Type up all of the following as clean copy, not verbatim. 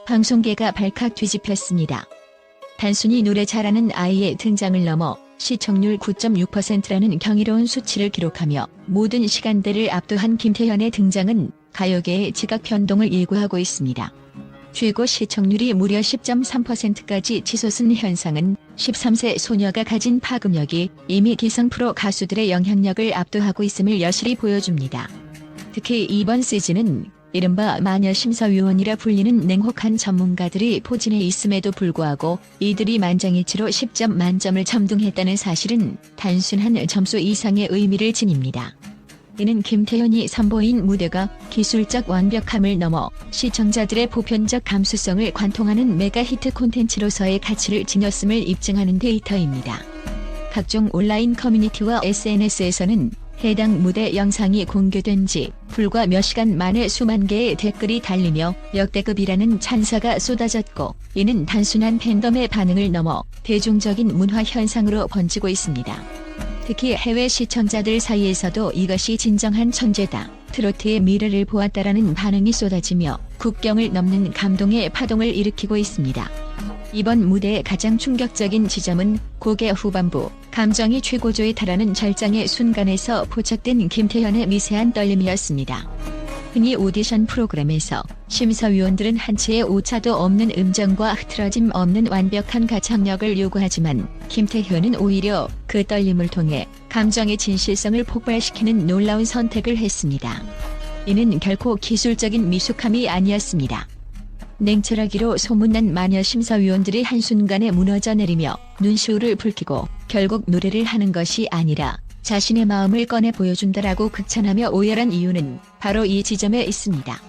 방송계가 발칵 뒤집혔습니다. 단순히 노래 잘하는 아이의 등장을 넘어 시청률 9.6%라는 경이로운 수치를 기록하며 모든 시간대를 압도한 김태현의 등장은 가요계의 지각 변동을 예고하고 있습니다. 최고 시청률이 무려 10.3%까지 치솟은 현상은 13세 소녀가 가진 파급력이 이미 기성 프로 가수들의 영향력을 압도하고 있음을 여실히 보여줍니다. 특히 이번 시즌은 이른바 마녀 심사위원이라 불리는 냉혹한 전문가들이 포진해 있음에도 불구하고 이들이 만장일치로 10점 만점을 점등했다는 사실은 단순한 점수 이상의 의미를 지닙니다. 이는 김태현이 선보인 무대가 기술적 완벽함을 넘어 시청자들의 보편적 감수성을 관통하는 메가 히트 콘텐츠로서의 가치를 지녔음을 입증하는 데이터입니다. 각종 온라인 커뮤니티와 SNS에서는 해당 무대 영상이 공개된 지 불과 몇 시간 만에 수만 개의 댓글이 달리며 역대급이라는 찬사가 쏟아졌고, 이는 단순한 팬덤의 반응을 넘어 대중적인 문화 현상으로 번지고 있습니다. 특히 해외 시청자들 사이에서도 이것이 진정한 천재다, 트로트의 미래를 보았다라는 반응이 쏟아지며 국경을 넘는 감동의 파동을 일으키고 있습니다. 이번 무대의 가장 충격적인 지점은 곡의 후반부, 감정이 최고조에 달하는 절정의 순간에서 포착된 김태현의 미세한 떨림이었습니다. 흔히 오디션 프로그램에서 심사위원들은 한치의 오차도 없는 음정과 흐트러짐 없는 완벽한 가창력을 요구하지만 김태현은 오히려 그 떨림을 통해 감정의 진실성을 폭발시키는 놀라운 선택을 했습니다. 이는 결코 기술적인 미숙함이 아니었습니다. 냉철하기로 소문난 마녀 심사위원들이 한순간에 무너져 내리며 눈시울을 붉히고 결국 노래를 하는 것이 아니라 자신의 마음을 꺼내 보여준다라고 극찬하며 오열한 이유는 바로 이 지점에 있습니다.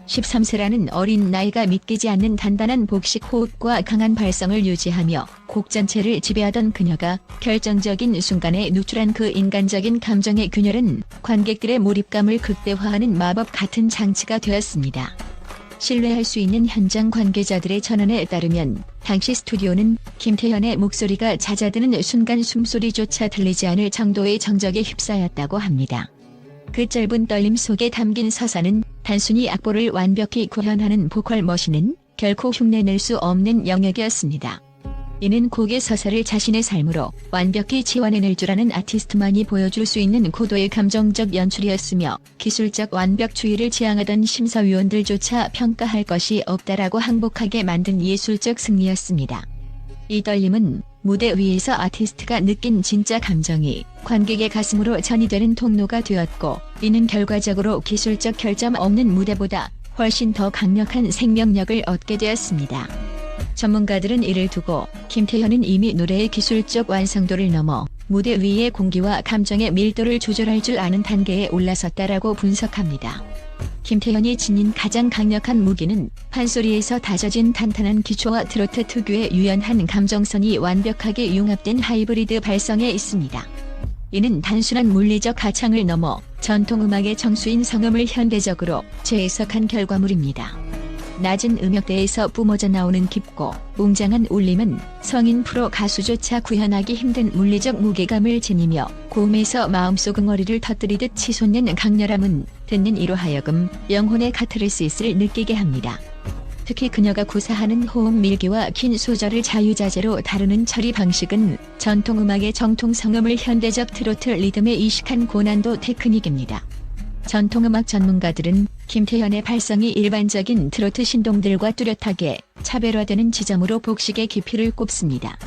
13세라는 어린 나이가 믿기지 않는 단단한 복식 호흡과 강한 발성을 유지하며 곡 전체를 지배하던 그녀가 결정적인 순간에 누출한 그 인간적인 감정의 균열은 관객들의 몰입감을 극대화하는 마법 같은 장치가 되었습니다. 신뢰할 수 있는 현장 관계자들의 전언에 따르면 당시 스튜디오는 김태현의 목소리가 잦아드는 순간 숨소리조차 들리지 않을 정도의 정적에 휩싸였다고 합니다. 그 짧은 떨림 속에 담긴 서사는 단순히 악보를 완벽히 구현하는 보컬 머신은 결코 흉내낼 수 없는 영역이었습니다. 이는 곡의 서사를 자신의 삶으로 완벽히 지원해낼 줄 아는 아티스트만이 보여줄 수 있는 고도의 감정적 연출이었으며, 기술적 완벽주의를 지향하던 심사위원들조차 평가할 것이 없다라고 항복하게 만든 예술적 승리였습니다. 이 떨림은 무대 위에서 아티스트가 느낀 진짜 감정이 관객의 가슴으로 전이되는 통로가 되었고, 이는 결과적으로 기술적 결점 없는 무대보다 훨씬 더 강력한 생명력을 얻게 되었습니다. 전문가들은 이를 두고 김태현은 이미 노래의 기술적 완성도를 넘어 무대 위의 공기와 감정의 밀도를 조절할 줄 아는 단계에 올라섰다라고 분석합니다. 김태현이 지닌 가장 강력한 무기는 판소리에서 다져진 탄탄한 기초와 트로트 특유의 유연한 감정선이 완벽하게 융합된 하이브리드 발성에 있습니다. 이는 단순한 물리적 가창을 넘어 전통음악의 정수인 성음을 현대적으로 재해석한 결과물입니다. 낮은 음역대에서 뿜어져 나오는 깊고 웅장한 울림은 성인 프로 가수조차 구현하기 힘든 물리적 무게감을 지니며, 고음에서 마음속 응어리를 터뜨리듯 치솟는 강렬함은 듣는 이로 하여금 영혼의 카타르시스를 느끼게 합니다. 특히 그녀가 구사하는 호흡 밀기와 긴 소절을 자유자재로 다루는 처리 방식은 전통음악의 정통성음을 현대적 트로트 리듬에 이식한 고난도 테크닉입니다. 전통음악 전문가들은 김태현의 발성이 일반적인 트로트 신동들과 뚜렷하게 차별화되는 지점으로 복식의 깊이를 꼽습니다.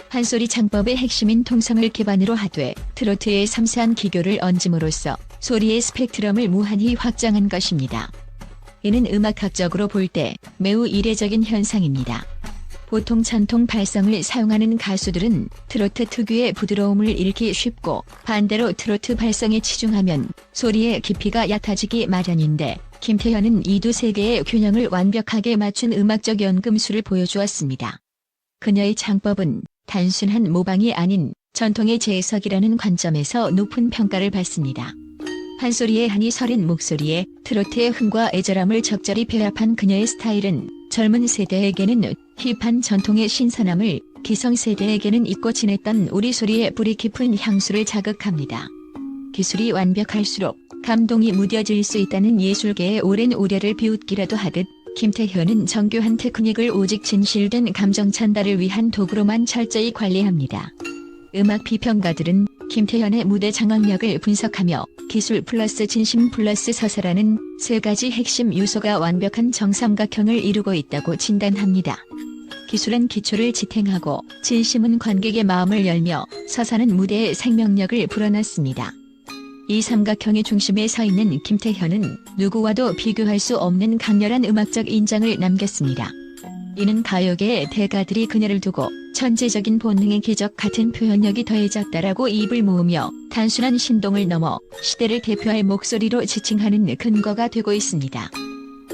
판소리 창법의 핵심인 통성을 기반으로 하되 트로트의 섬세한 기교를 얹음으로써 소리의 스펙트럼을 무한히 확장한 것입니다. 이는 음악학적으로 볼 때 매우 이례적인 현상입니다. 보통 전통 발성을 사용하는 가수들은 트로트 특유의 부드러움을 잃기 쉽고, 반대로 트로트 발성에 치중하면 소리의 깊이가 얕아지기 마련인데, 김태현은 이 두 세계의 균형을 완벽하게 맞춘 음악적 연금술을 보여주었습니다. 그녀의 창법은 단순한 모방이 아닌 전통의 재해석이라는 관점에서 높은 평가를 받습니다. 판소리의 한이 서린 목소리에 트로트의 흥과 애절함을 적절히 배합한 그녀의 스타일은 젊은 세대에게는 힙한 전통의 신선함을, 기성세대에게는 잊고 지냈던 우리 소리의 뿌리 깊은 향수를 자극합니다. 기술이 완벽할수록 감동이 무뎌질 수 있다는 예술계의 오랜 우려를 비웃기라도 하듯 김태현은 정교한 테크닉을 오직 진실된 감정 전달을 위한 도구로만 철저히 관리합니다. 음악 비평가들은 김태현의 무대 장악력을 분석하며 기술 플러스 진심 플러스 서사라는 세 가지 핵심 요소가 완벽한 정삼각형을 이루고 있다고 진단합니다. 기술은 기초를 지탱하고 진심은 관객의 마음을 열며 서사는 무대의 생명력을 불어넣습니다. 이 삼각형의 중심에 서 있는 김태현은 누구와도 비교할 수 없는 강렬한 음악적 인장을 남겼습니다. 이는 가요계의 대가들이 그녀를 두고 천재적인 본능의 기적 같은 표현력이 더해졌다라고 입을 모으며 단순한 신동을 넘어 시대를 대표할 목소리로 지칭하는 근거가 되고 있습니다.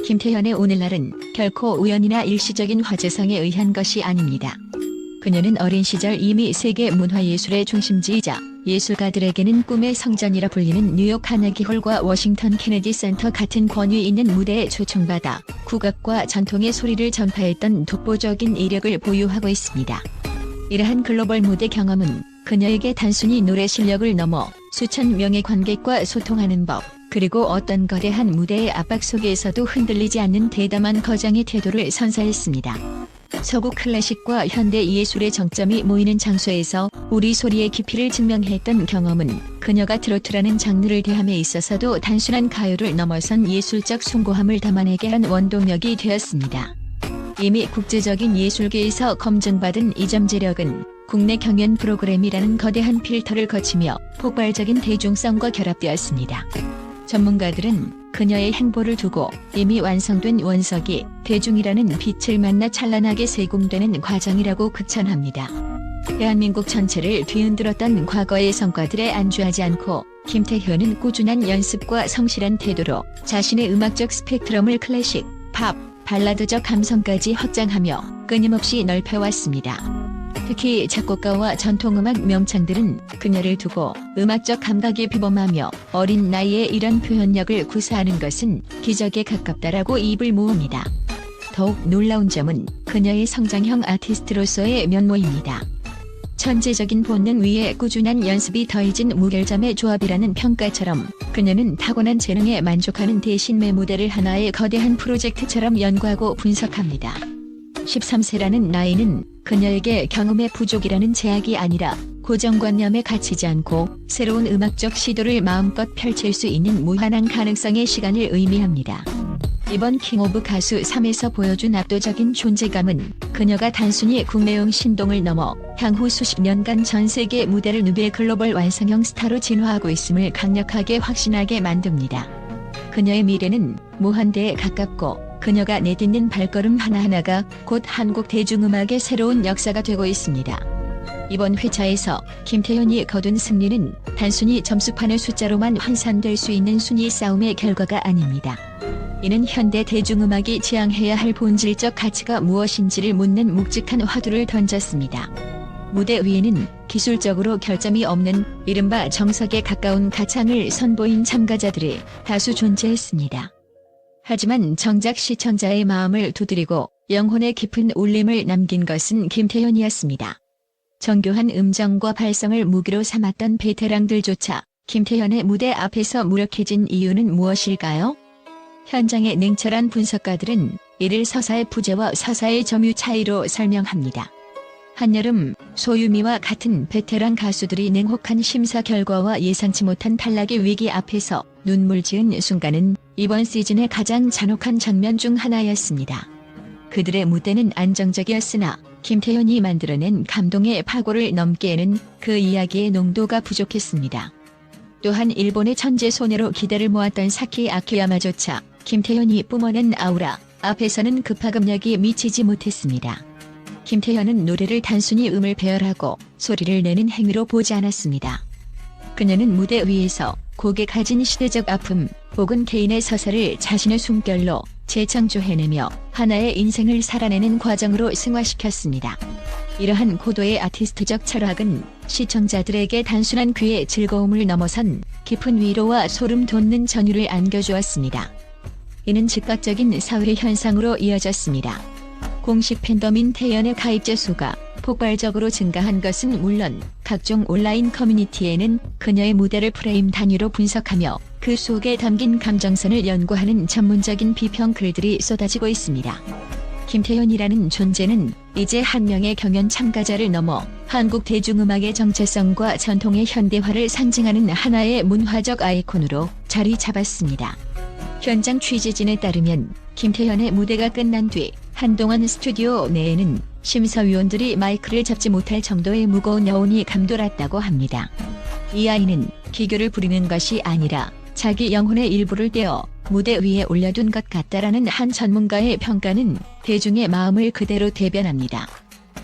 김태현의 오늘날은 결코 우연이나 일시적인 화제성에 의한 것이 아닙니다. 그녀는 어린 시절 이미 세계 문화예술의 중심지이자 예술가들에게는 꿈의 성전이라 불리는 뉴욕 카네기홀과 워싱턴 케네디 센터 같은 권위 있는 무대에 초청받아 국악과 전통의 소리를 전파했던 독보적인 이력을 보유하고 있습니다. 이러한 글로벌 무대 경험은 그녀에게 단순히 노래 실력을 넘어 수천 명의 관객과 소통하는 법, 그리고 어떤 거대한 무대의 압박 속에서도 흔들리지 않는 대담한 거장의 태도를 선사했습니다. 서구 클래식과 현대 예술의 정점이 모이는 장소에서 우리 소리의 깊이를 증명했던 경험은 그녀가 트로트라는 장르를 대함에 있어서도 단순한 가요를 넘어선 예술적 숭고함을 담아내게 한 원동력이 되었습니다. 이미 국제적인 예술계에서 검증받은 이 잠재력은 국내 경연 프로그램이라는 거대한 필터를 거치며 폭발적인 대중성과 결합되었습니다. 전문가들은 그녀의 행보를 두고 이미 완성된 원석이 대중이라는 빛을 만나 찬란하게 세공되는 과정이라고 극찬합니다. 대한민국 전체를 뒤흔들었던 과거의 성과들에 안주하지 않고 김태현은 꾸준한 연습과 성실한 태도로 자신의 음악적 스펙트럼을 클래식, 팝, 발라드적 감성까지 확장하며 끊임없이 넓혀왔습니다. 특히 작곡가와 전통음악 명창들은 그녀를 두고 음악적 감각이 비범하며 어린 나이에 이런 표현력을 구사하는 것은 기적에 가깝다라고 입을 모읍니다. 더욱 놀라운 점은 그녀의 성장형 아티스트로서의 면모입니다. 천재적인 본능 위에 꾸준한 연습이 더해진 무결점의 조합이라는 평가처럼 그녀는 타고난 재능에 만족하는 대신 매 무대를 하나의 거대한 프로젝트처럼 연구하고 분석합니다. 13세라는 나이는 그녀에게 경험의 부족이라는 제약이 아니라 고정관념에 갇히지 않고 새로운 음악적 시도를 마음껏 펼칠 수 있는 무한한 가능성의 시간을 의미합니다. 이번 킹 오브 가수 3에서 보여준 압도적인 존재감은 그녀가 단순히 국내용 신동을 넘어 향후 수십 년간 전 세계 무대를 누빌 글로벌 완성형 스타로 진화하고 있음을 강력하게 확신하게 만듭니다. 그녀의 미래는 무한대에 가깝고 그녀가 내딛는 발걸음 하나하나가 곧 한국 대중음악의 새로운 역사가 되고 있습니다. 이번 회차에서 김태현이 거둔 승리는 단순히 점수판의 숫자로만 환산될 수 있는 순위 싸움의 결과가 아닙니다. 이는 현대 대중음악이 지향해야 할 본질적 가치가 무엇인지를 묻는 묵직한 화두를 던졌습니다. 무대 위에는 기술적으로 결점이 없는 이른바 정석에 가까운 가창을 선보인 참가자들이 다수 존재했습니다. 하지만 정작 시청자의 마음을 두드리고 영혼의 깊은 울림을 남긴 것은 김태현이었습니다. 정교한 음정과 발성을 무기로 삼았던 베테랑들조차 김태현의 무대 앞에서 무력해진 이유는 무엇일까요? 현장의 냉철한 분석가들은 이를 서사의 부재와 서사의 점유 차이로 설명합니다. 한여름 소유미와 같은 베테랑 가수들이 냉혹한 심사 결과와 예상치 못한 탈락의 위기 앞에서 눈물 지은 순간은 이번 시즌의 가장 잔혹한 장면 중 하나였습니다. 그들의 무대는 안정적이었으나 김태현이 만들어낸 감동의 파고를 넘기에는 그 이야기의 농도가 부족했습니다. 또한 일본의 천재 소녀로 기대를 모았던 사키 아키야마조차 김태현이 뿜어낸 아우라 앞에서는 급파급력이 미치지 못했습니다. 김태현은 노래를 단순히 음을 배열하고 소리를 내는 행위로 보지 않았습니다. 그녀는 무대 위에서 곡에 가진 시대적 아픔 혹은 개인의 서사를 자신의 숨결로 재창조해내며 하나의 인생을 살아내는 과정으로 승화시켰습니다. 이러한 고도의 아티스트적 철학은 시청자들에게 단순한 귀의 즐거움을 넘어선 깊은 위로와 소름 돋는 전율을 안겨주었습니다. 이는 즉각적인 사회 현상으로 이어졌습니다. 공식 팬덤인 태연의 가입자 수가 폭발적으로 증가한 것은 물론 각종 온라인 커뮤니티에는 그녀의 무대를 프레임 단위로 분석하며 그 속에 담긴 감정선을 연구하는 전문적인 비평 글들이 쏟아지고 있습니다. 김태현이라는 존재는 이제 한 명의 경연 참가자를 넘어 한국 대중음악의 정체성과 전통의 현대화를 상징하는 하나의 문화적 아이콘으로 자리 잡았습니다. 현장 취재진에 따르면 김태현의 무대가 끝난 뒤 한동안 스튜디오 내에는 심사위원들이 마이크를 잡지 못할 정도의 무거운 여운이 감돌았다고 합니다. 이 아이는 기교를 부리는 것이 아니라 자기 영혼의 일부를 떼어 무대 위에 올려둔 것 같다라는 한 전문가의 평가는 대중의 마음을 그대로 대변합니다.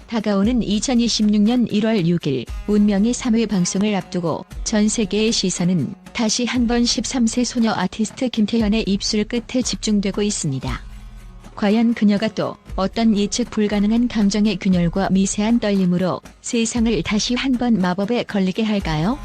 다가오는 2026년 1월 6일 운명의 3회 방송을 앞두고 전 세계의 시선은 다시 한번 13세 소녀 아티스트 김태현의 입술 끝에 집중되고 있습니다. 과연 그녀가 또 어떤 예측 불가능한 감정의 균열과 미세한 떨림으로 세상을 다시 한번 마법에 걸리게 할까요?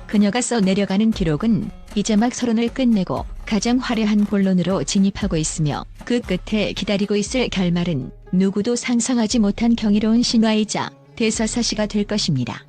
그녀가 써내려가는 기록은 이제 막 서론을 끝내고 가장 화려한 본론으로 진입하고 있으며 그 끝에 기다리고 있을 결말은 누구도 상상하지 못한 경이로운 신화이자 대서사시가 될 것입니다.